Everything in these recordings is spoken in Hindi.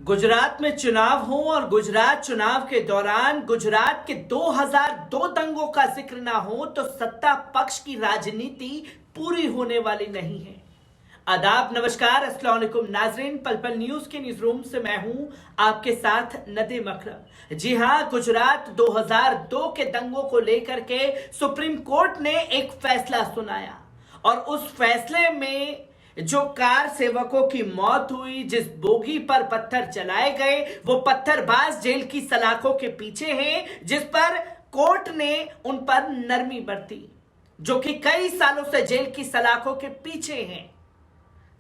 गुजरात में चुनाव हो और गुजरात चुनाव के दौरान गुजरात के 2002 दंगों का जिक्र ना हो तो सत्ता पक्ष की राजनीति पूरी होने वाली नहीं है। आदाब, नमस्कार, अस्सलाम वालेकुम नाजरीन। पल पल न्यूज के न्यूज रूम से मैं हूं आपके साथ नदीम अकरम। जी हां, गुजरात 2002 के दंगों को लेकर के सुप्रीम कोर्ट ने एक फैसला सुनाया और उस फैसले में जो कार सेवकों की मौत हुई, जिस बोगी पर पत्थर चलाए गए, वो पत्थरबाज जेल की सलाखों के पीछे हैं, जिस पर कोर्ट ने उन पर नरमी बरती, जो कि कई सालों से जेल की सलाखों के पीछे हैं।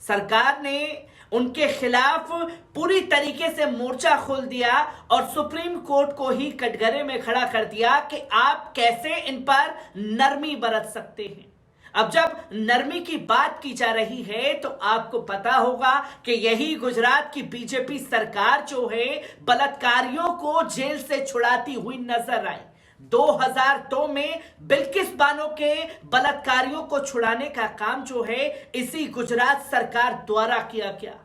सरकार ने उनके खिलाफ पूरी तरीके से मोर्चा खोल दिया और सुप्रीम कोर्ट को ही कटघरे में खड़ा कर दिया कि आप कैसे इन पर नरमी बरत सकते हैं। अब जब नरमी की बात की जा रही है तो आपको पता होगा कि यही गुजरात की बीजेपी सरकार जो है बलात्कारियों को जेल से छुड़ाती हुई नजर आई। 2002 में बिल्किस बानो के बलात्कारियों को छुड़ाने का काम जो है इसी गुजरात सरकार द्वारा किया गया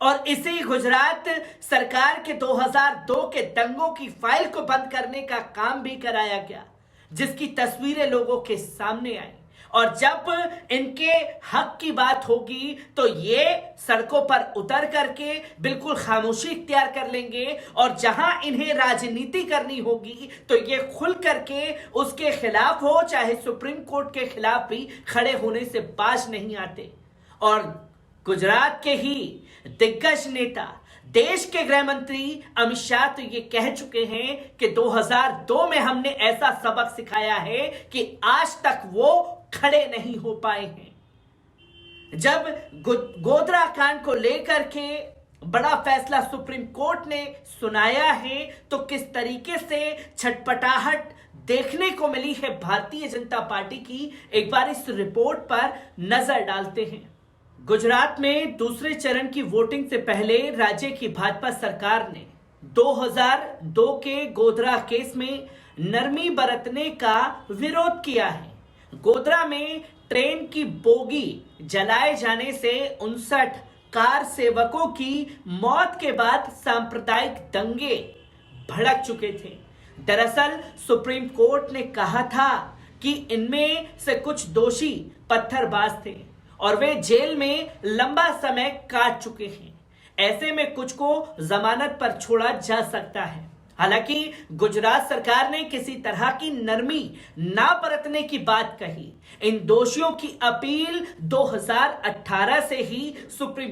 और इसी गुजरात सरकार के 2002 के दंगों की फाइल को बंद करने का काम भी कराया गया, जिसकी तस्वीरें लोगों के सामने आई। और जब इनके हक की बात होगी तो ये सड़कों पर उतर करके बिल्कुल खामोशी इख्तियार कर लेंगे और जहां इन्हें राजनीति करनी होगी तो ये खुल करके उसके खिलाफ हो, चाहे सुप्रीम कोर्ट के खिलाफ भी खड़े होने से बाज नहीं आते। और गुजरात के ही दिग्गज नेता, देश के गृह मंत्री अमित शाह तो ये कह चुके हैं कि 2002 में हमने ऐसा सबक सिखाया है कि आज तक वो खड़े नहीं हो पाए हैं। जब गोधरा कांड को लेकर के बड़ा फैसला सुप्रीम कोर्ट ने सुनाया है तो किस तरीके से छटपटाहट देखने को मिली है भारतीय जनता पार्टी की, एक बार इस रिपोर्ट पर नजर डालते हैं। गुजरात में दूसरे चरण की वोटिंग से पहले राज्य की भाजपा सरकार ने 2002 के गोधरा केस में नरमी बरतने का विरोध किया है। गोधरा में ट्रेन की बोगी जलाए जाने से 59 कार सेवकों की मौत के बाद सांप्रदायिक दंगे भड़क चुके थे। दरअसल सुप्रीम कोर्ट ने कहा था कि इनमें से कुछ दोषी पत्थरबाज थे और वे जेल में लंबा समय काट चुके हैं। ऐसे में कुछ को जमानत पर छोड़ा जा सकता है। हालांकि गुजरात सरकार ने किसी तरह की नरमी ना बरतने की बात कही। इन दोषियों की अपील 2018 से ही सुप्रीम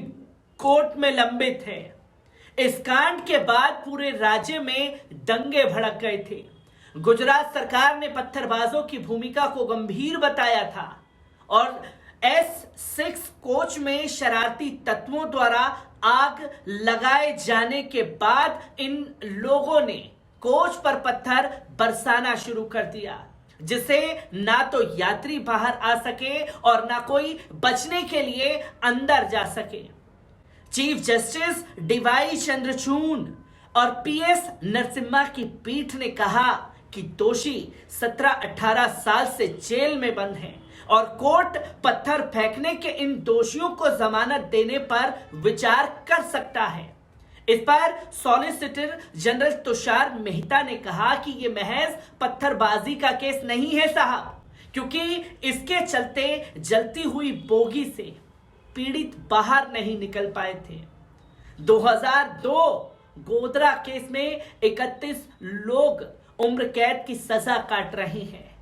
कोर्ट में लंबित है। इस कांड के बाद पूरे राज्य में दंगे भड़क गए थे। गुजरात सरकार ने पत्थरबाजों की भूमिका को गंभीर बताया था और S6 कोच में शरारती तत्वों द्वारा आग लगाए जाने के बाद इन लोगों ने कोच पर पत्थर बरसाना शुरू कर दिया, जिससे ना तो यात्री बाहर आ सके और ना कोई बचने के लिए अंदर जा सके। चीफ जस्टिस डीवाई चंद्रचूड़ और PS नरसिम्हा की पीठ ने कहा कि दोषी 17-18 साल से जेल में बंद हैं और कोर्ट पत्थर फेंकने के इन दोषियों को जमानत देने पर विचार कर सकता है। इस पर सॉलिसिटर जनरल तुषार मेहता ने कहा कि यह महज पत्थरबाजी का केस नहीं है साहब, क्योंकि इसके चलते जलती हुई बोगी से पीड़ित बाहर नहीं निकल पाए थे। 2002 गोधरा केस में 31 लोग उम्र कैद की सजा काट रहे हैं।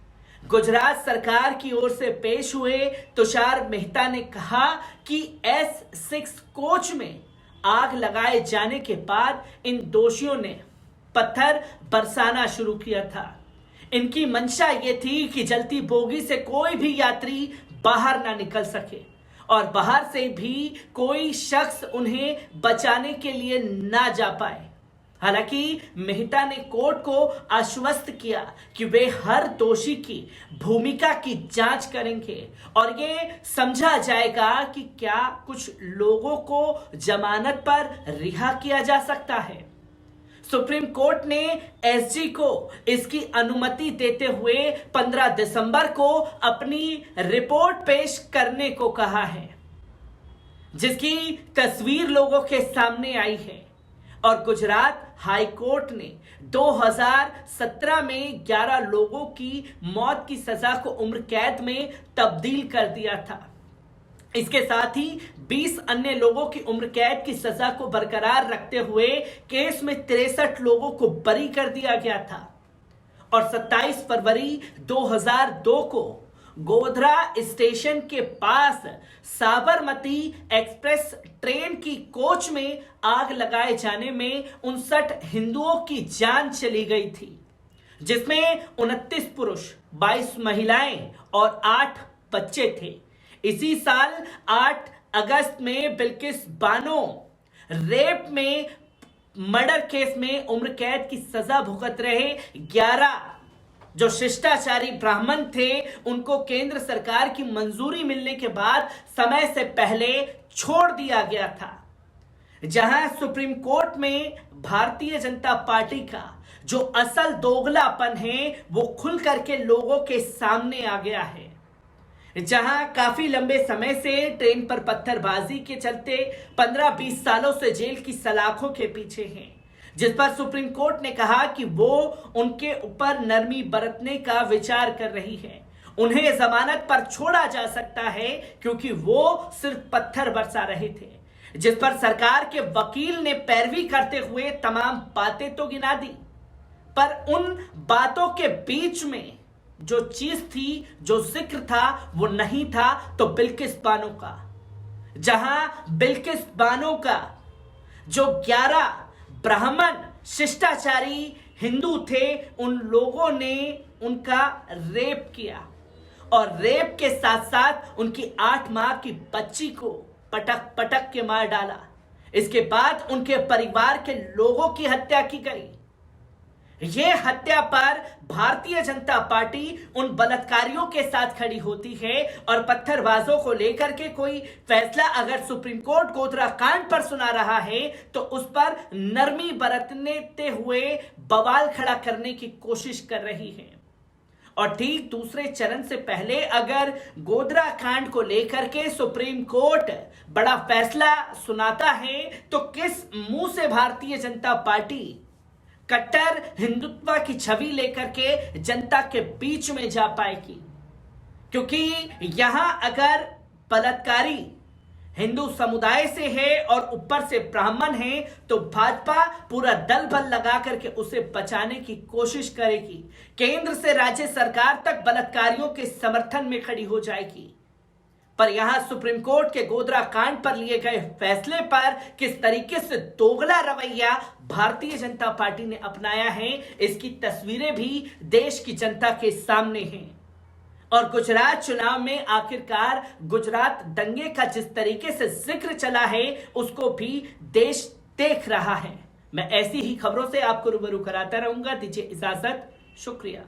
गुजरात सरकार की ओर से पेश हुए तुषार मेहता ने कहा कि S6 कोच में आग लगाए जाने के बाद इन दोषियों ने पत्थर बरसाना शुरू किया था। इनकी मंशा ये थी कि जलती बोगी से कोई भी यात्री बाहर ना निकल सके और बाहर से भी कोई शख्स उन्हें बचाने के लिए ना जा पाए। हालांकि मेहता ने कोर्ट को आश्वस्त किया कि वे हर दोषी की भूमिका की जांच करेंगे और ये समझा जाएगा कि क्या कुछ लोगों को जमानत पर रिहा किया जा सकता है। सुप्रीम कोर्ट ने SG को इसकी अनुमति देते हुए 15 दिसंबर को अपनी रिपोर्ट पेश करने को कहा है, जिसकी तस्वीर लोगों के सामने आई है। और गुजरात हाई कोर्ट ने 2017 में 11 लोगों की मौत की सजा को उम्र कैद में तब्दील कर दिया था। इसके साथ ही 20 अन्य लोगों की उम्र कैद की सजा को बरकरार रखते हुए केस में 63 लोगों को बरी कर दिया गया था। और 27 फरवरी 2002 को गोधरा स्टेशन के पास साबरमती एक्सप्रेस ट्रेन की कोच में आग लगाए जाने में 59 हिंदुओं की जान चली गई थी, जिसमें 29 पुरुष, 22 महिलाएं और 8 बच्चे थे। इसी साल 8 अगस्त में बिल्किस बानो रेप में मर्डर केस में उम्र कैद की सजा भुगत रहे 11 जो शिष्टाचारी ब्राह्मण थे, उनको केंद्र सरकार की मंजूरी मिलने के बाद समय से पहले छोड़ दिया गया था। जहां सुप्रीम कोर्ट में भारतीय जनता पार्टी का जो असल दोगलापन है वो खुल करके लोगों के सामने आ गया है। जहां काफी लंबे समय से ट्रेन पर पत्थरबाजी के चलते 15-20 सालों से जेल की सलाखों के पीछे हैं, जिस पर सुप्रीम कोर्ट ने कहा कि वो उनके ऊपर नरमी बरतने का विचार कर रही है। उन्हें जमानत पर छोड़ा जा सकता है क्योंकि वो सिर्फ पत्थर बरसा रहे थे, जिस पर सरकार के वकील ने पैरवी करते हुए तमाम बातें तो गिना दी, पर उन बातों के बीच में जो चीज थी, जो जिक्र था, वो नहीं था तो बिल्किस बानो का। जहां बिल्किस बानो का जो 11 ब्राह्मण शिष्टाचारी हिंदू थे, उन लोगों ने उनका रेप किया और रेप के साथ साथ उनकी 8 माह की बच्ची को पटक पटक के मार डाला। इसके बाद उनके परिवार के लोगों की हत्या की गई। यह हत्या पर भारतीय जनता पार्टी उन बलात्कारियों के साथ खड़ी होती है और पत्थरबाजों को लेकर के कोई फैसला अगर सुप्रीम कोर्ट गोधरा कांड पर सुना रहा है तो उस पर नरमी बरतने हुए बवाल खड़ा करने की कोशिश कर रही है। और ठीक दूसरे चरण से पहले अगर गोधरा कांड को लेकर के सुप्रीम कोर्ट बड़ा फैसला सुनाता है तो किस मुंह से भारतीय जनता पार्टी कट्टर हिंदुत्व की छवि लेकर के जनता के बीच में जा पाएगी? क्योंकि यहां अगर बलात्कारी हिंदू समुदाय से है और ऊपर से ब्राह्मण है तो भाजपा पूरा दल बल लगा करके उसे बचाने की कोशिश करेगी। केंद्र से राज्य सरकार तक बलात्कारियों के समर्थन में खड़ी हो जाएगी। पर यहां सुप्रीम कोर्ट के गोधरा कांड पर लिए गए फैसले पर किस तरीके से दोगला रवैया भारतीय जनता पार्टी ने अपनाया है, इसकी तस्वीरें भी देश की जनता के सामने हैं। और गुजरात चुनाव में आखिरकार गुजरात दंगे का जिस तरीके से जिक्र चला है उसको भी देश देख रहा है। मैं ऐसी ही खबरों से आपको रूबरू कराता रहूंगा। दीजिए इजाजत, शुक्रिया।